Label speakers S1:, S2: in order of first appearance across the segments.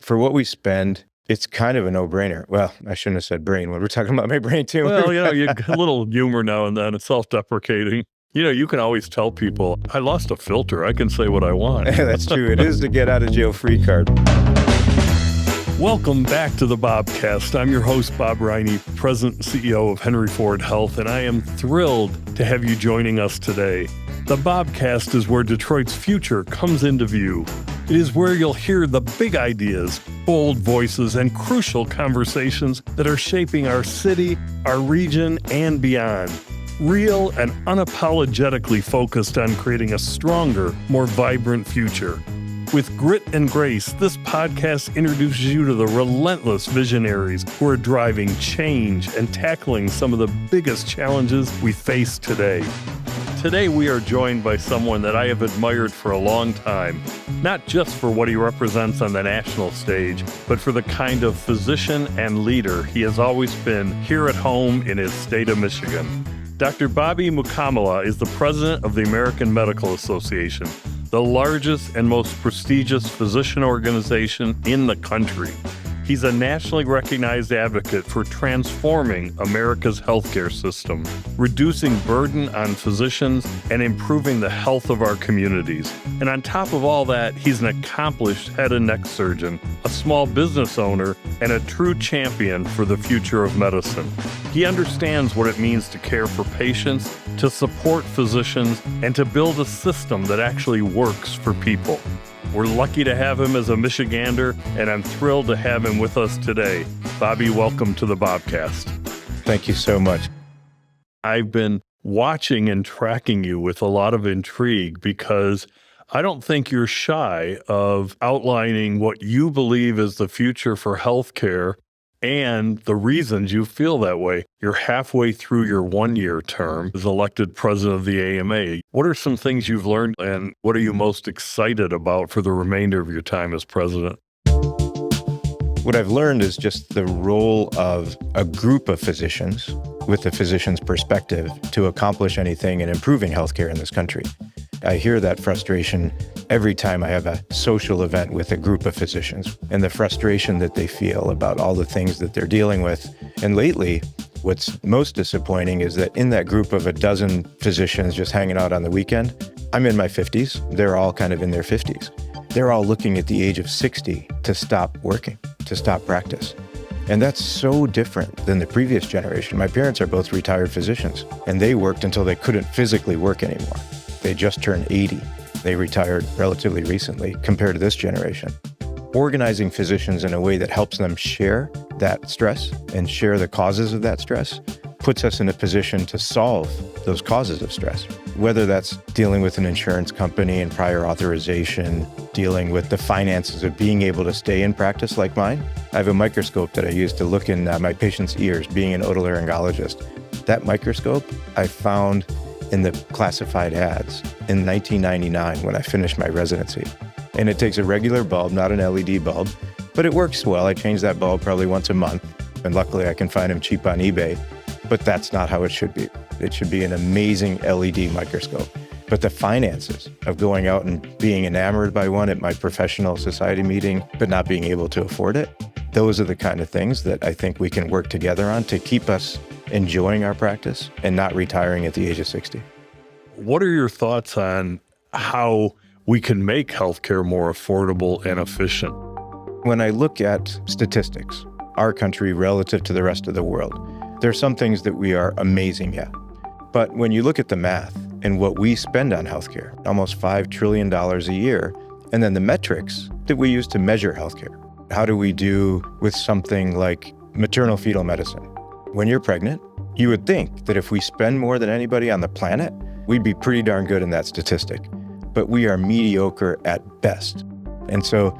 S1: For what we spend, it's kind of a no-brainer. Well, I shouldn't have said brain when we're talking about my brain tumor.
S2: Well, you get a little humor now and then. It's self-deprecating. You can always tell people, I lost a filter. I can say what I want.
S1: That's true. It is the get out of jail free card.
S2: Welcome back to the BOBcast. I'm your host, Bob Riney, President and CEO of Henry Ford Health, and I am thrilled to have you joining us today. The BOBcast is where Detroit's future comes into view. It is where you'll hear the big ideas, bold voices, and crucial conversations that are shaping our city, our region, and beyond. Real and unapologetically focused on creating a stronger, more vibrant future. With grit and grace, this podcast introduces you to the relentless visionaries who are driving change and tackling some of the biggest challenges we face today. Today, we are joined by someone that I have admired for a long time, not just for what he represents on the national stage, but for the kind of physician and leader he has always been here at home in his state of Michigan. Dr. Bobby Mukkamala is the president of the American Medical Association, the largest and most prestigious physician organization in the country. He's a nationally recognized advocate for transforming America's healthcare system, reducing burden on physicians, and improving the health of our communities. And on top of all that, he's an accomplished head and neck surgeon, a small business owner, and a true champion for the future of medicine. He understands what it means to care for patients, to support physicians, and to build a system that actually works for people. We're lucky to have him as a Michigander, and I'm thrilled to have him with us today. Bobby, welcome to the BOBcast.
S1: Thank you so much.
S2: I've been watching and tracking you with a lot of intrigue because I don't think you're shy of outlining what you believe is the future for healthcare and the reasons you feel that way. You're halfway through your one-year term as elected president of the AMA. What are some things you've learned, and what are you most excited about for the remainder of your time as president?
S1: What I've learned is just the role of a group of physicians with the physician's perspective to accomplish anything in improving healthcare in this country. I hear that frustration every time I have a social event with a group of physicians and the frustration that they feel about all the things that they're dealing with. And lately, what's most disappointing is that in that group of a dozen physicians just hanging out on the weekend, I'm in my 50s. They're all kind of in their 50s. They're all looking at the age of 60 to stop working, to stop practice. And that's so different than the previous generation. My parents are both retired physicians, and they worked until they couldn't physically work anymore. They just turned 80. They retired relatively recently compared to this generation. Organizing physicians in a way that helps them share that stress and share the causes of that stress puts us in a position to solve those causes of stress, whether that's dealing with an insurance company and prior authorization, dealing with the finances of being able to stay in practice like mine. I have a microscope that I use to look in my patient's ears, being an otolaryngologist. That microscope I found in the classified ads in 1999 when I finished my residency. And it takes a regular bulb, not an LED bulb, but it works well. I change that bulb probably once a month, and luckily I can find them cheap on eBay. But that's not how it should be. It should be an amazing LED microscope. But the finances of going out and being enamored by one at my professional society meeting, but not being able to afford it, those are the kind of things that I think we can work together on to keep us enjoying our practice and not retiring at the age of 60.
S2: What are your thoughts on how we can make healthcare more affordable and efficient?
S1: When I look at statistics, our country relative to the rest of the world, there are some things that we are amazing at. But when you look at the math and what we spend on healthcare, almost $5 trillion a year, and then the metrics that we use to measure healthcare. How do we do with something like maternal fetal medicine? When you're pregnant, you would think that if we spend more than anybody on the planet, we'd be pretty darn good in that statistic. But we are mediocre at best. And so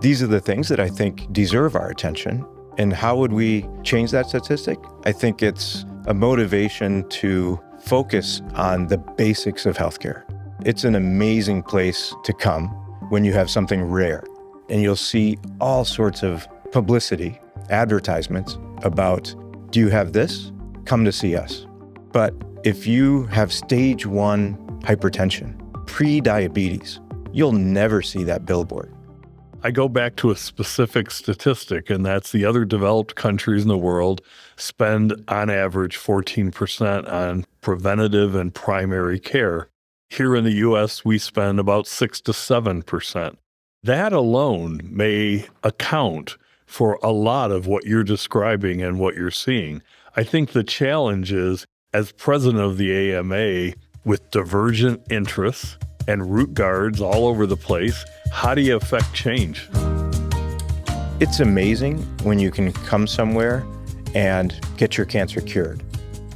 S1: these are the things that I think deserve our attention. And how would we change that statistic? I think it's a motivation to focus on the basics of healthcare. It's an amazing place to come when you have something rare. And you'll see all sorts of publicity, advertisements about, do you have this? Come to see us. But if you have stage 1 hypertension, pre-diabetes, you'll never see that billboard.
S2: I go back to a specific statistic, and that's the other developed countries in the world spend on average 14% on preventative and primary care. Here in the U.S., we spend about 6 to 7%. That alone may account for a lot of what you're describing and what you're seeing. I think the challenge is, as president of the AMA, with divergent interests and root guards all over the place, how do you affect change?
S1: It's amazing when you can come somewhere and get your cancer cured.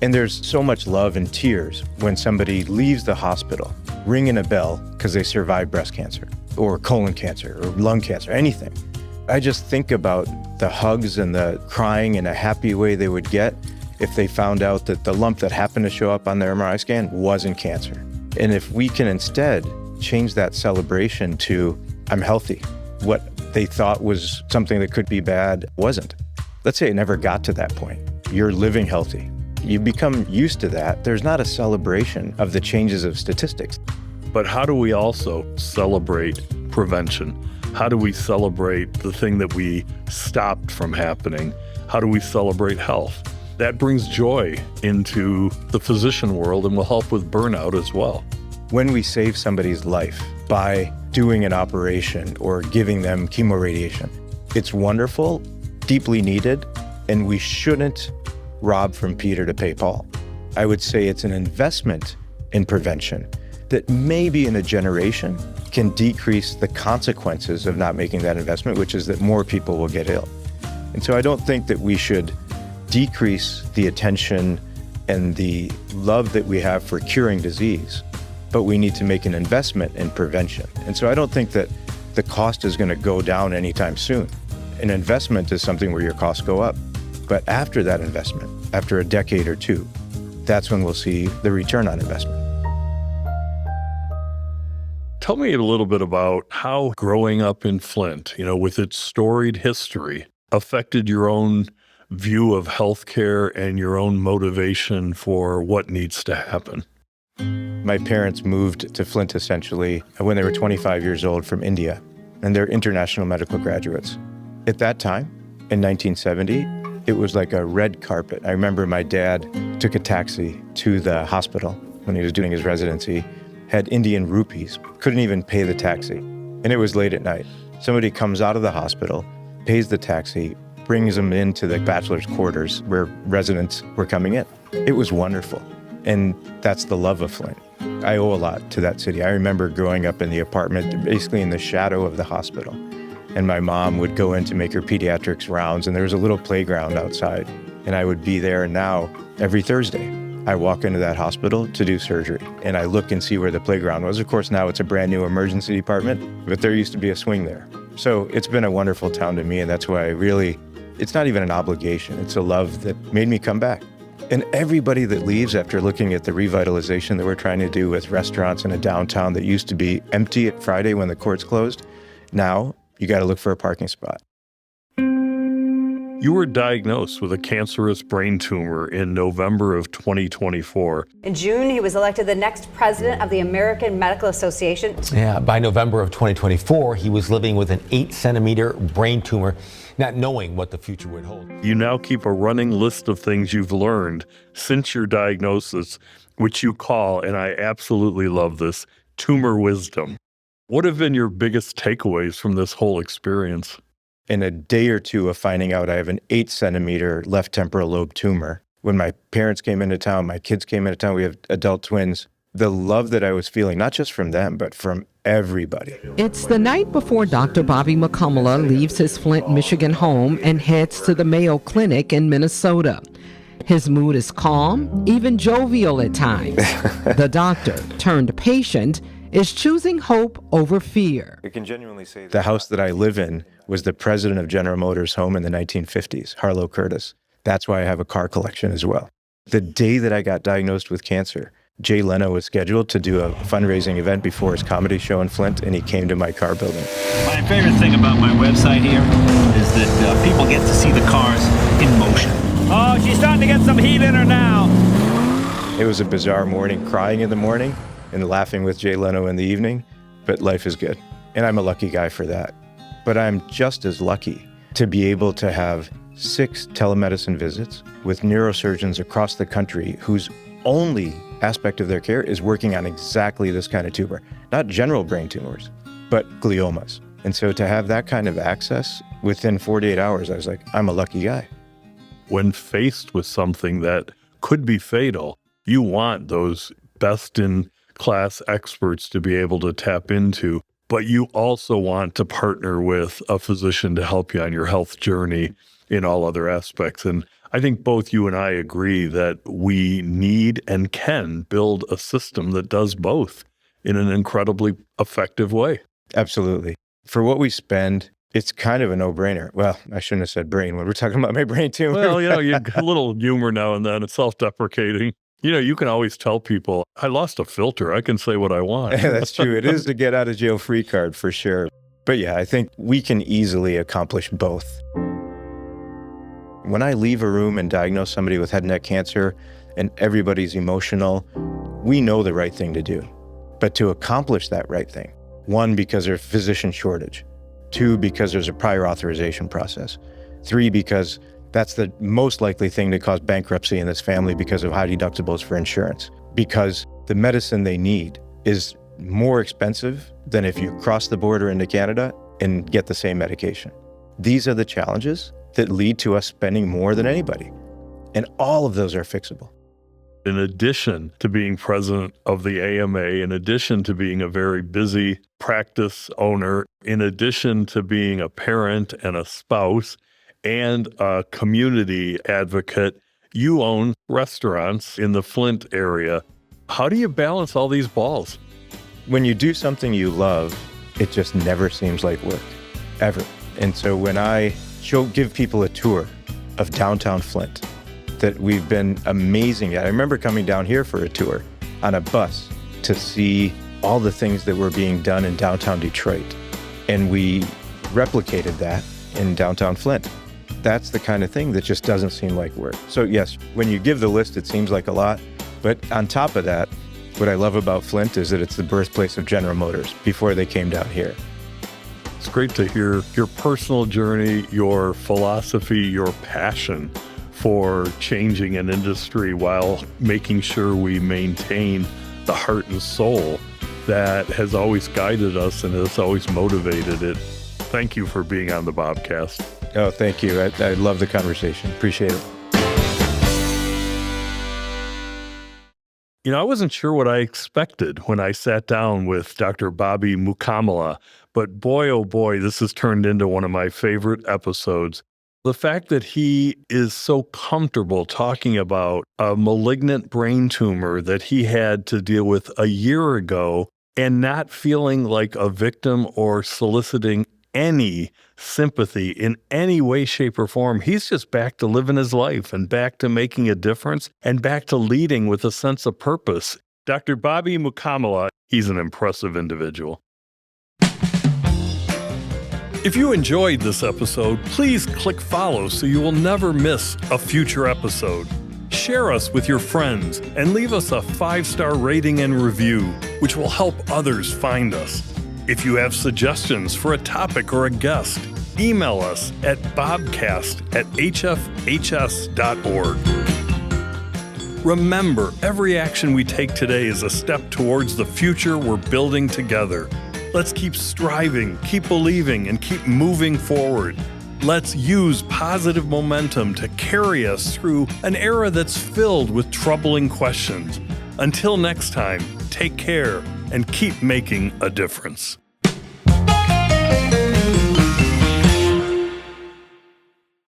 S1: And there's so much love and tears when somebody leaves the hospital ringing a bell because they survived breast cancer or colon cancer or lung cancer, anything. I just think about the hugs and the crying in a happy way they would get if they found out that the lump that happened to show up on their MRI scan wasn't cancer. And if we can instead change that celebration to, I'm healthy, what they thought was something that could be bad wasn't. Let's say it never got to that point. You're living healthy. You become used to that. There's not a celebration of the changes of statistics.
S2: But how do we also celebrate prevention? How do we celebrate the thing that we stopped from happening? How do we celebrate health? That brings joy into the physician world and will help with burnout as well.
S1: When we save somebody's life by doing an operation or giving them chemoradiation, it's wonderful, deeply needed, and we shouldn't rob from Peter to pay Paul. I would say it's an investment in prevention that maybe in a generation can decrease the consequences of not making that investment, which is that more people will get ill. And so I don't think that we should decrease the attention and the love that we have for curing disease, but we need to make an investment in prevention. And so I don't think that the cost is going to go down anytime soon. An investment is something where your costs go up. But after that investment, after a decade or two, that's when we'll see the return on investment.
S2: Tell me a little bit about how growing up in Flint, with its storied history, affected your own view of healthcare and your own motivation for what needs to happen.
S1: My parents moved to Flint essentially when they were 25 years old from India, and they're international medical graduates. At that time, in 1970, it was like a red carpet. I remember my dad took a taxi to the hospital when he was doing his residency, had Indian rupees, couldn't even pay the taxi. And it was late at night. Somebody comes out of the hospital, pays the taxi, brings them into the bachelor's quarters where residents were coming in. It was wonderful. And that's the love of Flint. I owe a lot to that city. I remember growing up in the apartment, basically in the shadow of the hospital. And my mom would go in to make her pediatrics rounds, and there was a little playground outside. And I would be there. And now, every Thursday, I walk into that hospital to do surgery. And I look and see where the playground was. Of course, now it's a brand new emergency department, but there used to be a swing there. So it's been a wonderful town to me, and that's why it's not even an obligation. It's a love that made me come back. And everybody that leaves after looking at the revitalization that we're trying to do with restaurants in a downtown that used to be empty at Friday when the courts closed, now you got to look for a parking spot.
S2: You were diagnosed with a cancerous brain tumor in November of 2024.
S3: In June, he was elected the next president of the American Medical Association.
S4: Yeah, by November of 2024, he was living with an 8-centimeter brain tumor, not knowing what the future would hold.
S2: You now keep a running list of things you've learned since your diagnosis, which you call, and I absolutely love this, tumor wisdom. What have been your biggest takeaways from this whole experience?
S1: In a day or two of finding out I have an 8-centimeter left temporal lobe tumor, when my parents came into town, my kids came into town, we have adult twins, the love that I was feeling, not just from them, but from everybody.
S5: It's the night before Dr. Bobby Mukkamala leaves his Flint, Michigan home and heads to the Mayo Clinic in Minnesota. His mood is calm, even jovial at times. The doctor, turned patient, is choosing hope over fear.
S1: I can genuinely say the house that I live in was the president of General Motors' home in the 1950s, Harlow Curtis. That's why I have a car collection as well. The day that I got diagnosed with cancer, Jay Leno was scheduled to do a fundraising event before his comedy show in Flint, and he came to my car building.
S6: My favorite thing about my website here is that people get to see the cars in motion. Oh, she's starting to get some heat in her now.
S1: It was a bizarre morning, crying in the morning and laughing with Jay Leno in the evening, but life is good. And I'm a lucky guy for that. But I'm just as lucky to be able to have 6 telemedicine visits with neurosurgeons across the country whose only aspect of their care is working on exactly this kind of tumor. Not general brain tumors, but gliomas. And so to have that kind of access within 48 hours, I was like, I'm a lucky guy.
S2: When faced with something that could be fatal, you want those best-in-class experts to be able to tap into, but you also want to partner with a physician to help you on your health journey in all other aspects. And I think both you and I agree that we need and can build a system that does both in an incredibly effective way.
S1: Absolutely. For what we spend, it's kind of a no-brainer. Well, I shouldn't have said brain when we're talking about my brain tumor.
S2: Well, you get a little humor now and then. It's self-deprecating. You can always tell people, I lost a filter. I can say what I want.
S1: That's true. It is the get out of jail free card for sure. But yeah, I think we can easily accomplish both. When I leave a room and diagnose somebody with head and neck cancer and everybody's emotional, we know the right thing to do. But to accomplish that right thing, 1, because there's physician shortage, 2, because there's a prior authorization process, 3, because that's the most likely thing to cause bankruptcy in this family because of high deductibles for insurance, because the medicine they need is more expensive than if you cross the border into Canada and get the same medication. These are the challenges that lead to us spending more than anybody. And all of those are fixable.
S2: In addition to being president of the AMA, in addition to being a very busy practice owner, in addition to being a parent and a spouse and a community advocate, you own restaurants in the Flint area. How do you balance all these balls?
S1: When you do something you love, it just never seems like work, ever. And so when I give people a tour of downtown Flint, that we've been amazing at. I remember coming down here for a tour on a bus to see all the things that were being done in downtown Detroit. And we replicated that in downtown Flint. That's the kind of thing that just doesn't seem like work. So yes, when you give the list, it seems like a lot. But on top of that, what I love about Flint is that it's the birthplace of General Motors before they came down here.
S2: It's great to hear your personal journey, your philosophy, your passion for changing an industry while making sure we maintain the heart and soul that has always guided us and has always motivated it. Thank you for being on the BOBcast.
S1: Oh, thank you. I love the conversation. Appreciate it.
S2: I wasn't sure what I expected when I sat down with Dr. Bobby Mukkamala, but boy, oh boy, this has turned into one of my favorite episodes. The fact that he is so comfortable talking about a malignant brain tumor that he had to deal with a year ago and not feeling like a victim or soliciting any sympathy in any way, shape, or form. He's just back to living his life and back to making a difference and back to leading with a sense of purpose. Dr. Bobby Mukkamala, he's an impressive individual. If you enjoyed this episode, please click follow so you will never miss a future episode. Share us with your friends and leave us a 5-star rating and review, which will help others find us. If you have suggestions for a topic or a guest, email us at bobcast@hfhs.org. Remember, every action we take today is a step towards the future we're building together. Let's keep striving, keep believing, and keep moving forward. Let's use positive momentum to carry us through an era that's filled with troubling questions. Until next time, take care and keep making a difference.